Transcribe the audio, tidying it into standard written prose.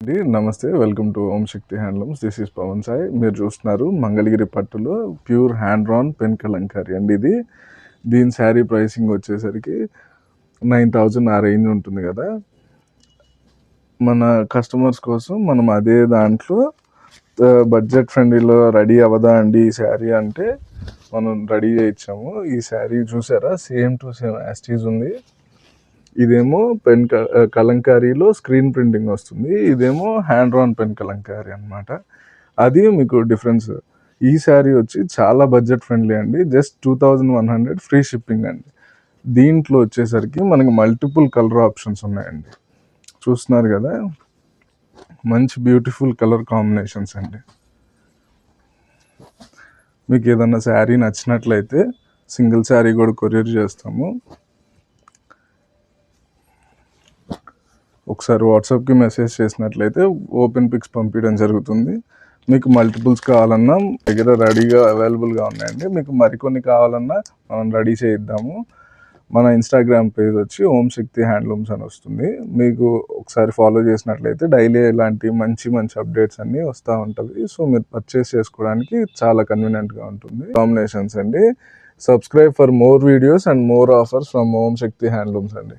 నమస్తే, welcome to Om Shakti handlooms. This is Pavan Sai. మీరు చూస్తున్నారు మంగళగిరి పట్టులో pure hand drawn pen Kalamkari అండి. దీని శారీ ప్రైసింగ్ వచ్చేసరికి 9,000 ఆ రేంజ్ ఉంటుంది కదా. మన కస్టమర్స్ కోసం మనం అదే దాంట్లో బడ్జెట్ ఫ్రెండ్లీలో రెడీ అవ్వదా అండి ఈ శారీ అంటే మనం రెడీ చేయించాము. ఈ శారీ చూసారా, సేమ్ టు సేమ్ యాస్టీజ్ ఉంది. ఇదేమో పెన్ కలంకారీలో స్క్రీన్ ప్రింటింగ్ వస్తుంది, ఇదేమో హ్యాండ్ డ్రాన్ పెన్ కలంకారీ అనమాట. అది మీకు డిఫరెన్స్. ఈ శారీ వచ్చి చాలా బడ్జెట్ ఫ్రెండ్లీ అండి, జస్ట్ 2,100 ఫ్రీ షిప్పింగ్ అండి. దీంట్లో వచ్చేసరికి మనకి మల్టిపుల్ కలర్ ఆప్షన్స్ ఉన్నాయండి. చూస్తున్నారు కదా, మంచి బ్యూటిఫుల్ కలర్ కాంబినేషన్స్ అండి. మీకు ఏదన్నా శారీ నచ్చినట్లయితే సింగిల్ శారీ కూడా కొరియర్ చేస్తాము. ఒకసారి వాట్సాప్కి మెసేజ్ చేసినట్లయితే ఓపెన్ పిక్స్ పంపించడం జరుగుతుంది. మీకు మల్టిపుల్స్ కావాలన్నా దగ్గర రెడీగా అవైలబుల్గా ఉన్నాయండి. మీకు మరికొన్ని కావాలన్నా మనం రెడీ చేయిద్దాము. మన ఇన్స్టాగ్రామ్ పేజ్ వచ్చి ఓం శక్తి హ్యాండ్లూమ్స్ అని వస్తుంది. మీకు ఒకసారి ఫాలో చేసినట్లయితే డైలీ ఇలాంటి మంచి మంచి అప్డేట్స్ అన్నీ వస్తూ ఉంటుంది. సో మీరు పర్చేస్ చేసుకోవడానికి చాలా కన్వీనియంట్గా ఉంటుంది. కాంబినేషన్స్ అండి. Subscribe for more videos and more offers from Om Shakti handlooms అండి.